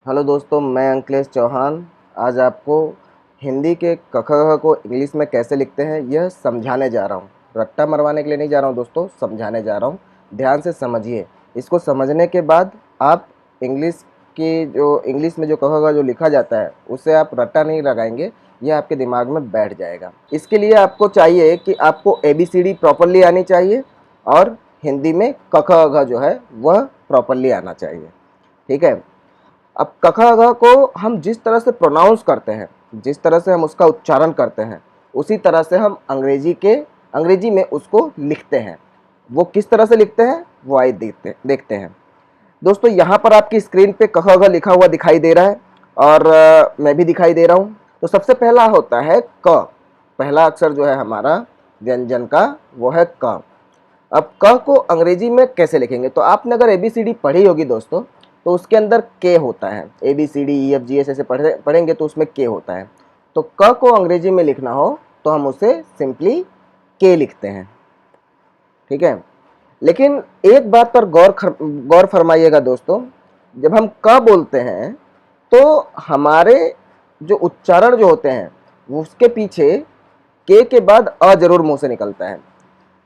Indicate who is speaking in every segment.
Speaker 1: Hello दोस्तों, मैं अंकलेश चौहान आज आपको हिंदी के क ख ग को इंग्लिश में कैसे लिखते हैं यह समझाने जा रहा हूँ। रट्टा मरवाने के लिए नहीं जा रहा हूँ दोस्तों, समझाने जा रहा हूँ। ध्यान से समझिए। इसको समझने के बाद आप इंग्लिश में जो क ख ग जो लिखा जाता है उसे आप रट्टा नहीं लगाएंगे, यह आपके दिमाग में बैठ जाएगा। इसके लिए आपको चाहिए कि आपको ABCD प्रॉपरली आनी चाहिए और हिंदी में क ख ग जो है वह प्रॉपरली आना चाहिए। ठीक है। अब क ख ग को हम जिस तरह से प्रोनाउंस करते हैं, जिस तरह से हम उसका उच्चारण करते हैं, उसी तरह से हम अंग्रेजी में उसको लिखते हैं। वो किस तरह से लिखते हैं वो आइए देखते हैं। दोस्तों, यहाँ पर आपकी स्क्रीन पे क ख ग लिखा हुआ दिखाई दे रहा है और मैं भी दिखाई दे रहा हूँ। तो सबसे पहला होता है क। पहला अक्षर जो है हमारा व्यंजन का वो है क। अब क को अंग्रेजी में कैसे लिखेंगे? तो आपने अगर ABCD पढ़ी होगी दोस्तों, तो उसके अंदर के होता है। ABCD EFGH ऐसे पढ़ेंगे तो उसमें के होता है। तो क को अंग्रेजी में लिखना हो तो हम उसे सिंपली के लिखते हैं। ठीक है। लेकिन एक बात पर गौर फरमाइएगा दोस्तों, जब हम क बोलते हैं तो हमारे जो उच्चारण जो होते हैं उसके पीछे के बाद अ जरूर मुंह से निकलता है।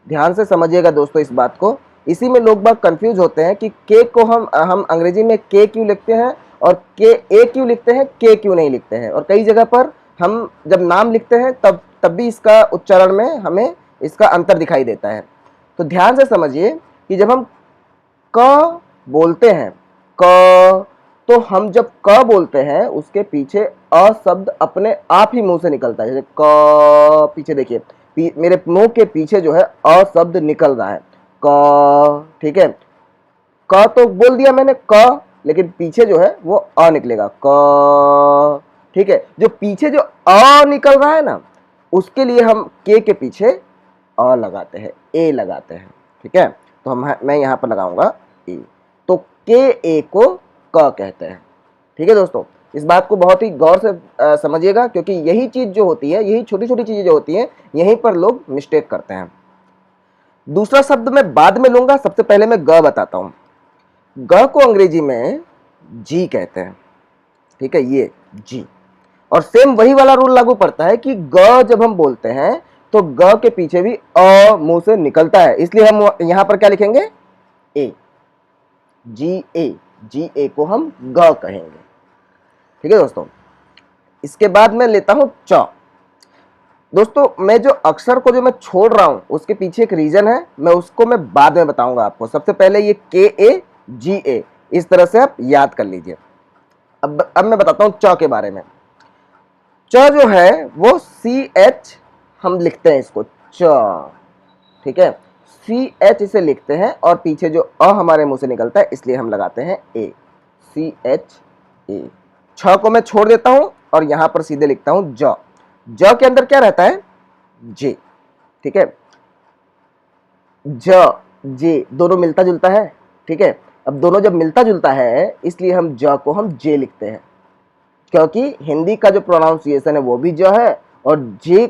Speaker 1: ध्यान से समझिएगा दोस्तों इस बात को। इसी में लोग बाग कंफ्यूज होते हैं कि के को हम अंग्रेजी में के क्यों लिखते हैं और के ए क्यों लिखते हैं, के क्यों नहीं लिखते हैं। और कई जगह पर हम जब नाम लिखते हैं तब भी इसका उच्चारण में हमें इसका अंतर दिखाई देता है। तो ध्यान से समझिए कि जब हम क बोलते हैं, क, तो हम जब क बोलते हैं उसके पीछे अ शब्द अपने आप ही मुंह से निकलता है। जैसे क, पीछे देखिए, मेरे मुंह के पीछे जो है अ शब्द निकल रहा है, क। ठीक है। क तो बोल दिया मैंने क, लेकिन पीछे जो है वो अ निकलेगा, क। ठीक है। जो पीछे जो अ निकल रहा है ना, उसके लिए हम के पीछे अ लगाते हैं, ए लगाते हैं। ठीक है। तो मैं यहाँ पर लगाऊंगा ए। तो के ए को क कहते हैं। ठीक है दोस्तों, इस बात को बहुत ही गौर से समझिएगा, क्योंकि यही चीज जो होती है, यही छोटी छोटी चीजें जो होती हैं, यहीं पर लोग मिस्टेक करते हैं। दूसरा शब्द मैं बाद में लूंगा, सबसे पहले मैं ग बताता हूं। ग को अंग्रेजी में जी कहते हैं। ठीक है, ये जी। और सेम वही वाला रूल लागू पड़ता है कि ग जब हम बोलते हैं तो ग के पीछे भी अ मुंह से निकलता है, इसलिए हम यहां पर क्या लिखेंगे, ए, जी ए को हम ग कहेंगे। ठीक है दोस्तों। इसके बाद मैं लेता हूं च। दोस्तों, मैं जो अक्षर को जो मैं छोड़ रहा हूं उसके पीछे एक रीजन है, मैं उसको मैं बाद में बताऊंगा आपको। सबसे पहले ये KAGA, इस तरह से आप याद कर लीजिए। अब मैं बताता हूं च के बारे में। च जो है वो CH हम लिखते हैं इसको, च। ठीक है। CH इसे लिखते हैं और पीछे जो अ हमारे मुंह से निकलता है इसलिए हम लगाते हैं ए, CHA। छ को मैं छोड़ देता हूं और यहां पर सीधे लिखता हूं ज। ज के अंदर क्या रहता है, जे। ठीक है। ज जे दोनों मिलता जुलता है। ठीक है। अब दोनों जब मिलता जुलता है इसलिए हम ज को हम जे लिखते हैं, क्योंकि हिंदी का जो प्रोनाउंसिएशन है वो भी ज है और जे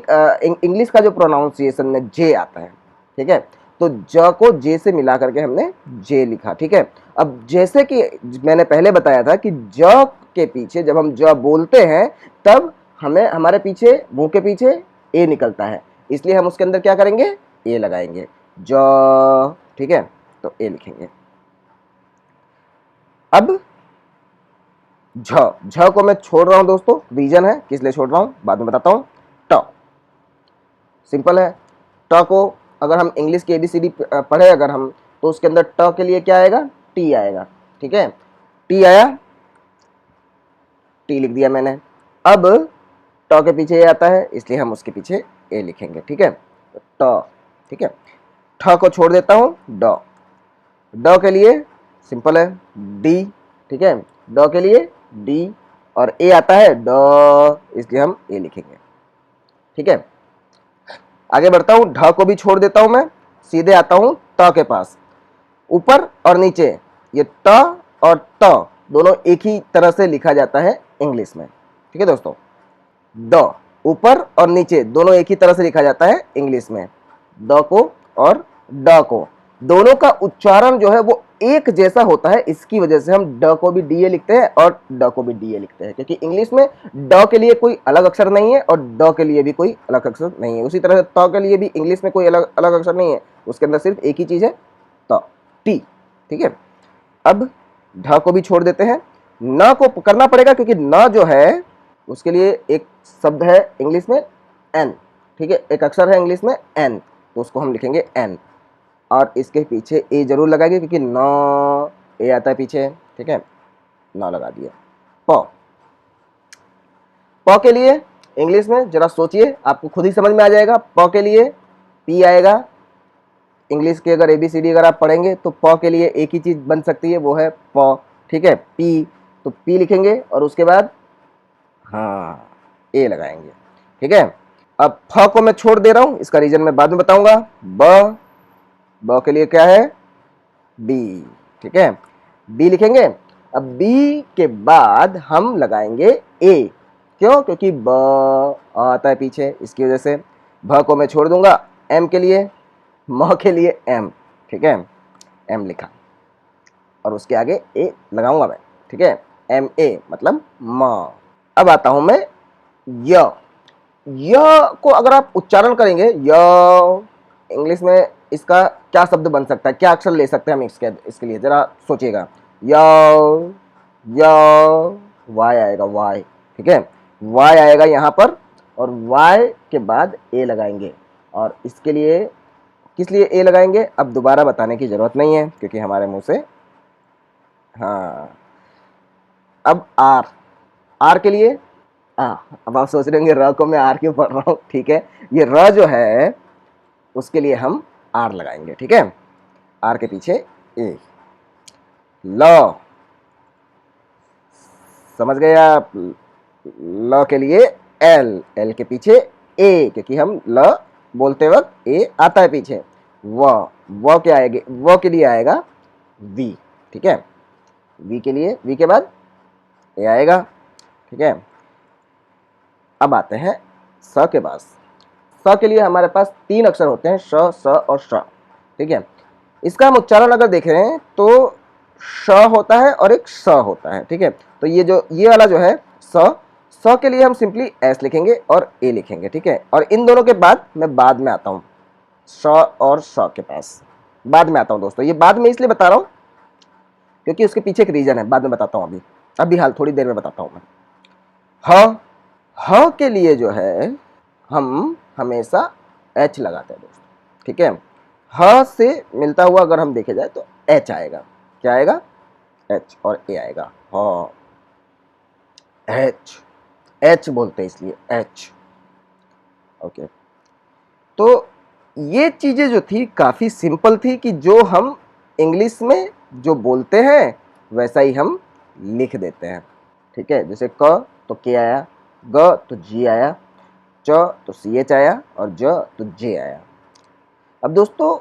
Speaker 1: इंग्लिश का जो प्रोनाउंसिएशन में जे आता है। ठीक है। तो ज को जे से मिला करके हमने जे लिखा। ठीक है। अब जैसे कि मैंने पहले बताया था कि ज के पीछे जब हम ज बोलते हैं तब हमें हमारे पीछे, मुंह के पीछे ए निकलता है, इसलिए हम उसके अंदर क्या करेंगे, ए लगाएंगे, ज। ठीक है। तो ए लिखेंगे। अब झ को मैं छोड़ रहा हूं दोस्तों, रीजन है किस लिए छोड़ रहा हूं बाद में बताता हूं। ट, सिंपल है। ट को अगर हम इंग्लिश की ABCD पढ़े अगर हम, तो उसके अंदर ट के लिए क्या आएगा, टी आएगा। ठीक है। टी आया, टी लिख दिया मैंने। अब ट के पीछे ए आता है इसलिए हम उसके पीछे ए लिखेंगे। ठीक है। ट। ठीक है। ठ को छोड़ देता हूं, ड। ड के लिए सिंपल है, डी। ठीक है। ड के लिए डी और ए आता है ड, इसलिए हम ए लिखेंगे। ठीक है। आगे बढ़ता हूं, ढ को भी छोड़ देता हूं मैं, सीधे आता हूं ट के पास। ऊपर और नीचे ये ट और ट दोनों एक ही तरह से लिखा जाता है इंग्लिश में। ठीक है दोस्तों। ड ऊपर और नीचे दोनों एक ही तरह से लिखा जाता है इंग्लिश में। ड को और ड को दोनों का उच्चारण जो है वो एक जैसा होता है, इसकी वजह से हम ड को भी डी ए लिखते हैं और ड को भी डी ए लिखते हैं, क्योंकि इंग्लिश में ड के लिए कोई अलग अक्षर नहीं है और ड के लिए भी कोई अलग अक्षर नहीं है। उसी तरह से त के लिए भी इंग्लिश में कोई अलग अलग अक्षर नहीं है, उसके अंदर सिर्फ एक ही चीज है, त, टी। ठीक है, अब ढ को भी छोड़ देते हैं, न को करना पड़ेगा क्योंकि न जो है उसके लिए एक शब्द है इंग्लिश में एन। ठीक है, एक अक्षर है इंग्लिश में एन, तो उसको हम लिखेंगे एन, और इसके पीछे ए जरूर लगाएंगे क्योंकि न ए आता है पीछे। ठीक है, न लगा दिया। प, प के लिए इंग्लिश में जरा सोचिए, आपको खुद ही समझ में आ जाएगा। प के लिए पी आएगा। इंग्लिश के अगर ABCD अगर आप पढ़ेंगे तो प के लिए एक ही चीज बन सकती है, वो है प। ठीक है, पी, तो पी लिखेंगे और उसके बाद हाँ ए लगाएंगे। ठीक है, अब फ को मैं छोड़ दे रहा हूं, इसका रीजन मैं बाद में बताऊंगा। ब, ब के लिए क्या है, बी। ठीक है, बी लिखेंगे। अब बी के बाद हम लगाएंगे ए, क्यों, क्योंकि ब आता है पीछे, इसकी वजह से। भ को मैं छोड़ दूंगा, एम के लिए, म के लिए एम। ठीक है, एम लिखा और उसके आगे ए लगाऊंगा मैं। ठीक है, एम ए मतलब म। अब आता हूं मैं य। य को अगर आप उच्चारण करेंगे, य इंग्लिश में इसका क्या शब्द बन सकता है, क्या अक्षर ले सकते हैं हम इसके लिए, जरा सोचिएगा। य, य, वाई आएगा, वाई। ठीक है, वाई आएगा यहाँ पर और वाई के बाद ए लगाएंगे। और इसके लिए किस लिए ए लगाएंगे अब दोबारा बताने की जरूरत नहीं है क्योंकि हमारे मुंह से। हाँ, अब आर, आर के लिए अब आप सोच रहे होंगे र को मैं आर क्यों पढ़ रहा हूँ। ठीक है, ये र जो है उसके लिए हम आर लगाएंगे। ठीक है, आर के पीछे ए। ल, समझ गए आप, ल के लिए एल, एल के पीछे ए, क्योंकि हम ल बोलते वक्त ए आता है पीछे। व के आएगा, व के लिए आएगा वी। ठीक है, वी के लिए, वी के बाद ए आएगा। ठीक है, अब आते हैं स के पास। स के लिए हमारे पास 3 अक्षर होते हैं, श, स और श। ठीक है, इसका हम उच्चारण अगर देख रहे हैं तो श होता है और एक स होता है। ठीक है, तो ये वाला जो है स के लिए हम सिंपली एस लिखेंगे और ए लिखेंगे। ठीक है, और इन दोनों के बाद मैं बाद में आता हूँ, श और श के पास बाद में आता हूँ दोस्तों। ये बाद में इसलिए बता रहा हूँ क्योंकि उसके पीछे एक रीजन है, बाद में बताता हूँ। अभी हाल थोड़ी देर में बताता हूँ मैं। ह के लिए जो है हम हमेशा एच लगाते हैं दोस्तों। ठीक है, ह से मिलता हुआ अगर हम देखे जाए तो एच आएगा। क्या आएगा, एच, और ए आएगा। ह, एच, एच बोलते हैं इसलिए एच। ओके, तो ये चीजें जो थी काफी सिंपल थी कि जो हम इंग्लिश में जो बोलते हैं वैसा ही हम लिख देते हैं। ठीक है, जैसे क तो के आया, ग तो जी आया, च तो सी एच आया और ज तो जे आया। अब दोस्तों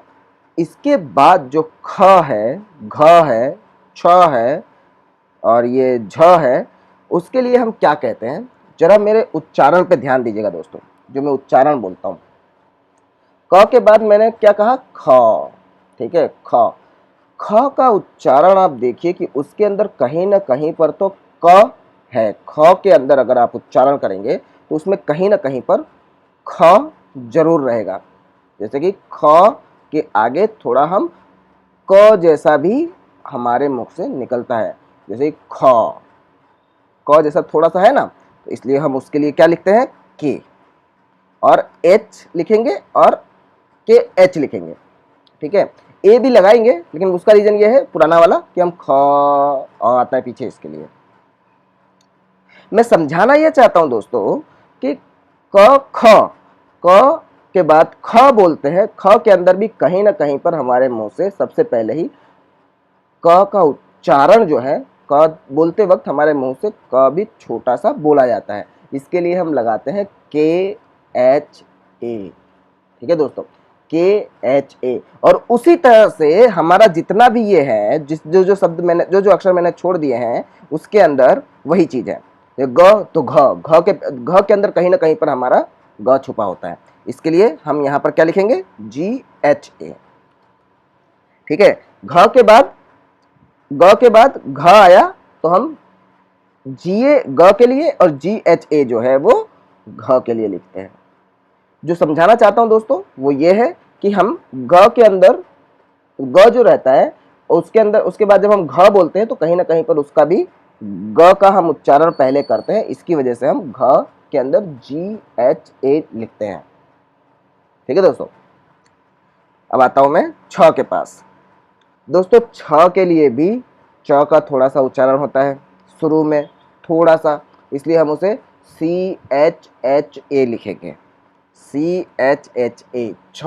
Speaker 1: इसके बाद जो ख है, घ है, छ है और ये झ है, उसके लिए हम क्या कहते हैं, जरा मेरे उच्चारण पे ध्यान दीजिएगा दोस्तों, जो मैं उच्चारण बोलता हूँ। क के बाद मैंने क्या कहा, ख। ठीक है, ख, ख का उच्चारण आप देखिए कि उसके अंदर कहीं ना कहीं पर तो क है। ख के अंदर अगर आप उच्चारण करेंगे तो उसमें कहीं ना कहीं पर ख जरूर रहेगा। जैसे कि ख के आगे थोड़ा हम क जैसा भी हमारे मुख से निकलता है, जैसे ख, क जैसा थोड़ा सा है ना, तो इसलिए हम उसके लिए क्या लिखते हैं, के, और एच लिखेंगे और के एच लिखेंगे। ठीक है, ए भी लगाएंगे लेकिन उसका रीजन ये है पुराना वाला कि हम ख आता है पीछे, इसके लिए मैं समझाना यह चाहता हूं दोस्तों कि क के बाद ख बोलते हैं, ख के अंदर भी कहीं ना कहीं पर हमारे मुंह से सबसे पहले ही क का उच्चारण जो है, क बोलते वक्त हमारे मुंह से क भी छोटा सा बोला जाता है। इसके लिए हम लगाते हैं के एच ए। ठीक है दोस्तों, के एच ए, और उसी तरह से हमारा जितना भी ये है, जो शब्द मैंने, जो अक्षर मैंने छोड़ दिए हैं उसके अंदर वही चीज है। ग तो घ के अंदर कहीं ना कहीं पर हमारा ग छुपा होता है। इसके लिए हम यहाँ पर क्या लिखेंगे, जी एच ए। ठीक है, घ के बाद ग के बाद घ आया तो हम GA ग के लिए और GHA जो है वो घ के लिए लिखते हैं। जो समझाना चाहता हूं दोस्तों वो ये है कि हम ग के अंदर ग जो रहता है उसके अंदर, उसके बाद जब हम घ बोलते हैं तो कहीं ना कहीं पर उसका भी ग का हम उच्चारण पहले करते हैं, इसकी वजह से हम घ के अंदर GHA लिखते हैं। ठीक है दोस्तों, अब आता हूं मैं छ के पास। दोस्तों छ के लिए भी च का थोड़ा सा उच्चारण होता है शुरू में, थोड़ा सा, इसलिए हम उसे CHHA लिखेंगे। CHHA छ।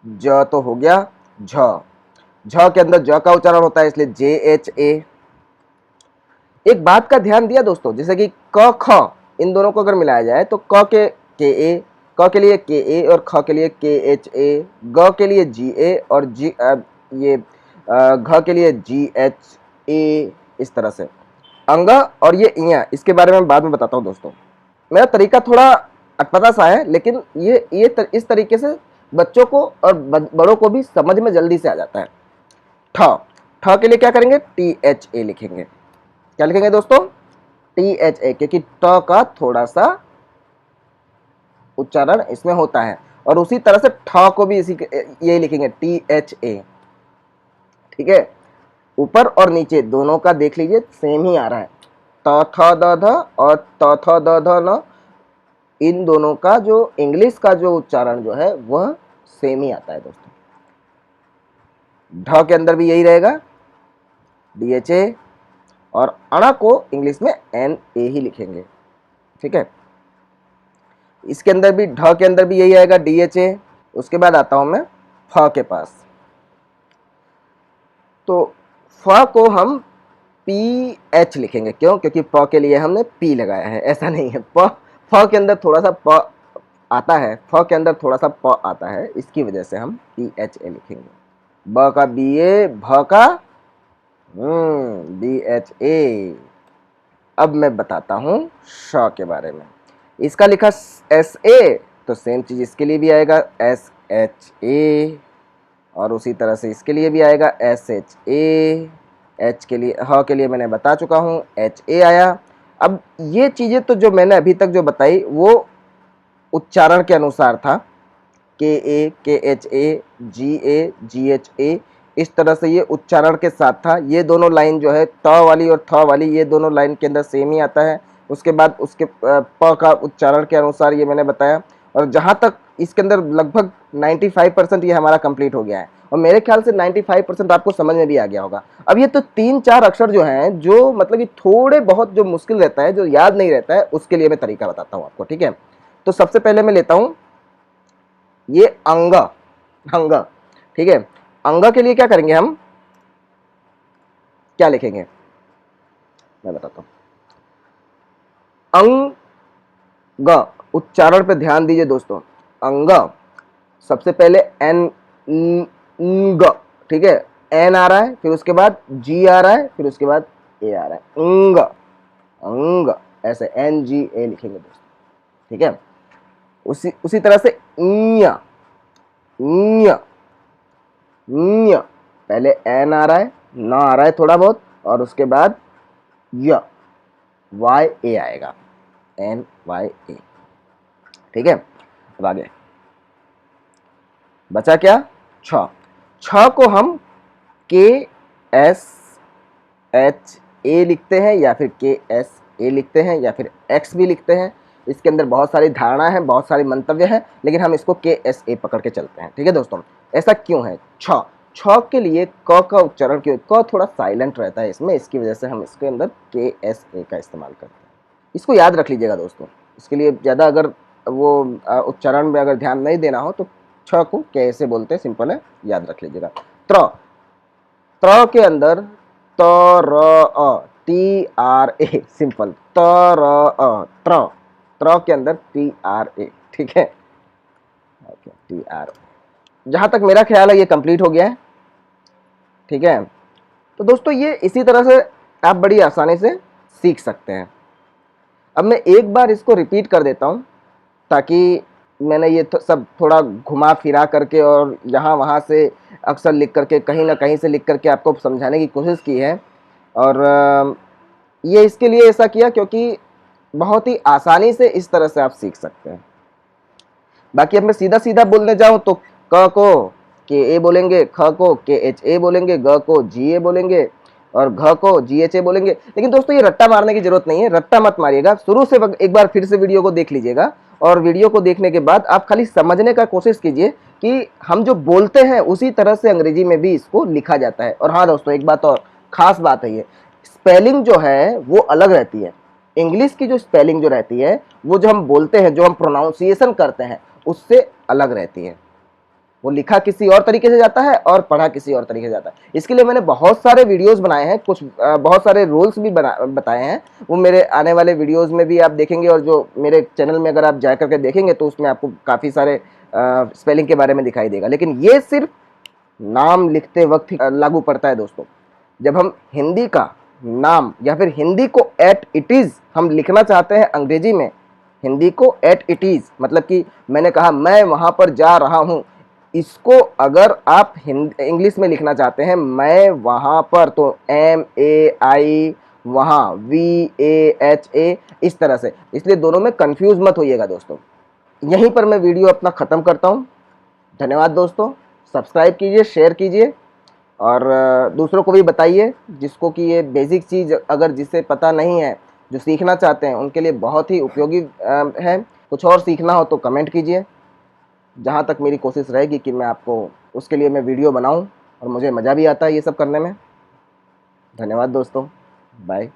Speaker 1: ज तो हो गया झ। झ के अंदर ज का उच्चारण होता है इसलिए JHA। एक बात का ध्यान दिया दोस्तों, जैसे कि क ख इन दोनों को अगर मिलाया जाए तो क के KA, क के लिए KA और ख के लिए KHA, ग के लिए GA और घ के लिए GHA, इस तरह से। अंग और ये इया, इसके बारे में बाद में बताता हूँ दोस्तों। मेरा तरीका थोड़ा अटपटा सा है, लेकिन इस तरीके से बच्चों को और बड़ों को भी समझ में जल्दी से आ जाता है। ठ, ठ के लिए क्या करेंगे? THA लिखेंगे। क्या लिखेंगे दोस्तों? THA, क्योंकि ट का थोड़ा सा उच्चारण इसमें होता है। और उसी तरह से ठ को भी ये लिखेंगे THA। ठीक है, ऊपर और नीचे दोनों का देख लीजिए सेम ही आ रहा है। त थ द ध और त थ द ध न, इन दोनों का जो इंग्लिश का जो उच्चारण जो है वह सेम ही आता है दोस्तों। ढ के अंदर भी यही रहेगा DHA, और अणा को इंग्लिश में NA ही लिखेंगे। ठीक है, इसके अंदर भी, ढ के अंदर भी यही आएगा DHA। उसके बाद आता हूं मैं फ के पास। तो फ को हम PH लिखेंगे। क्यों? क्योंकि प के लिए हमने P लगाया है, ऐसा नहीं है। फ के अंदर थोड़ा सा प आता है, फ के अंदर थोड़ा सा प आता है, इसकी वजह से हम PHA लिखेंगे। ब का BA, भ का DHA। अब मैं बताता हूं श के बारे में। इसका लिखा SA, तो सेम चीज इसके लिए भी आएगा SHA, और उसी तरह से इसके लिए भी आएगा SHA। H के लिए, ह के लिए मैंने बता चुका हूं, HA आया। अब ये चीजें तो जो मैंने अभी तक जो बताई वो उच्चारण के अनुसार था, KA, KHA, GA, GHA, इस तरह से ये उच्चारण के साथ था। ये दोनों लाइन जो है त वाली और थ वाली, ये दोनों लाइन के अंदर सेम ही आता है। उसके बाद उसके प का उच्चारण के अनुसार ये मैंने बताया, और जहां तक इसके अंदर लगभग 95% ये हमारा कंप्लीट हो गया है, और मेरे ख्याल से 95% आपको समझ में भी आ गया होगा। अब ये तो 3-4 अक्षर जो हैं, जो मतलब कि थोड़े बहुत जो मुश्किल रहता है, जो याद नहीं रहता है, उसके लिए मैं तरीका बताता हूँ आपको। ठीक है, तो सबसे पहले मैं लेता हूँ ये अंग। अंग, ठीक है। अंग के लिए क्या करेंगे हम? क्या लिखेंगे मैं बताता हूं। अंग, उच्चारण पे ध्यान दीजिए दोस्तों। अंग, सबसे पहले ग, ठीक है, एन आ रहा है, फिर उसके बाद जी आ रहा है, फिर उसके बाद ए आ रहा है। अंग, अंग, ऐसे NGA लिखेंगे दोस्तों। ठीक है, उसी तरह से ञ, ञ, ञ, पहले एन आ रहा है, न आ रहा है थोड़ा बहुत, और उसके बाद YA आएगा, NYA। ठीक है, अब आगे बचा क्या? छ। छ को हम KSHA लिखते हैं, या फिर KSA लिखते हैं, या फिर X भी लिखते हैं। इसके अंदर बहुत सारी धारणा है, बहुत सारे मंतव्य हैं, लेकिन हम इसको KSA पकड़ के चलते हैं। ठीक है दोस्तों, ऐसा क्यों है? छ, छ के लिए क का उच्चारण क्यों? क थोड़ा साइलेंट रहता है इसमें, इसकी वजह से हम इसके अंदर KSA का इस्तेमाल करते हैं। इसको याद रख लीजिएगा दोस्तों। इसके लिए ज़्यादा अगर वो उच्चारण में अगर ध्यान नहीं देना हो तो छ को कैसे बोलते हैं, सिंपल है, याद रख लीजिएगा। त्र, त्र के अंदर TRA, सिंपल, त्र, त्र के अंदर TRA। ठीक है, TRA। जहां तक मेरा ख्याल है ये कंप्लीट हो गया है। ठीक है, तो दोस्तों ये इसी तरह से आप बड़ी आसानी से सीख सकते हैं। अब मैं एक बार इसको रिपीट कर देता हूं, ताकि मैंने ये सब थोड़ा घुमा फिरा करके और यहाँ वहाँ से अक्सर लिख करके कहीं ना कहीं से लिख करके आपको समझाने की कोशिश की है। और ये इसके लिए ऐसा किया क्योंकि बहुत ही आसानी से इस तरह से आप सीख सकते हैं। बाकी अब मैं सीधा सीधा बोलने जाऊं तो क को के ए बोलेंगे, ख को के एच ए बोलेंगे, ग को जी ए बोलेंगे और घ को जी एच ए बोलेंगे। लेकिन दोस्तों ये रट्टा मारने की जरूरत नहीं है, रट्टा मत मारिएगा। शुरू से एक बार फिर से वीडियो को देख लीजिएगा और वीडियो को देखने के बाद आप खाली समझने का कोशिश कीजिए कि हम जो बोलते हैं उसी तरह से अंग्रेजी में भी इसको लिखा जाता है। और हाँ दोस्तों, एक बात और खास बात है, ये स्पेलिंग जो है वो अलग रहती है। इंग्लिश की जो स्पेलिंग जो रहती है वो जो हम बोलते हैं, जो हम प्रोनाउंसिएशन करते हैं, उससे अलग रहती है। वो लिखा किसी और तरीके से जाता है और पढ़ा किसी और तरीके से जाता है। इसके लिए मैंने बहुत सारे वीडियोस बनाए हैं, कुछ बहुत सारे रूल्स भी बताए हैं। वो मेरे आने वाले वीडियोस में भी आप देखेंगे और जो मेरे चैनल में अगर आप जा करके देखेंगे तो उसमें आपको काफ़ी सारे स्पेलिंग के बारे में दिखाई देगा। लेकिन ये सिर्फ नाम लिखते वक्त ही लागू पड़ता है दोस्तों। जब हम हिंदी का नाम या फिर हिंदी को एट इट इज़ हम लिखना चाहते हैं अंग्रेजी में, हिंदी को एट इट इज़ मतलब कि मैंने कहा मैं वहाँ पर जा रहा हूँ, इसको अगर आप इंग्लिश में लिखना चाहते हैं मैं वहाँ पर, तो MAI, वहाँ VAHA, इस तरह से। इसलिए दोनों में कंफ्यूज मत होइएगा दोस्तों। यहीं पर मैं वीडियो अपना ख़त्म करता हूँ। धन्यवाद दोस्तों। सब्सक्राइब कीजिए, शेयर कीजिए और दूसरों को भी बताइए जिसको कि ये बेसिक चीज़ अगर जिसे पता नहीं है, जो सीखना चाहते हैं, उनके लिए बहुत ही उपयोगी है। कुछ और सीखना हो तो कमेंट कीजिए। जहाँ तक मेरी कोशिश रहेगी कि मैं आपको उसके लिए मैं वीडियो बनाऊं और मुझे मज़ा भी आता है ये सब करने में। धन्यवाद दोस्तों, बाय।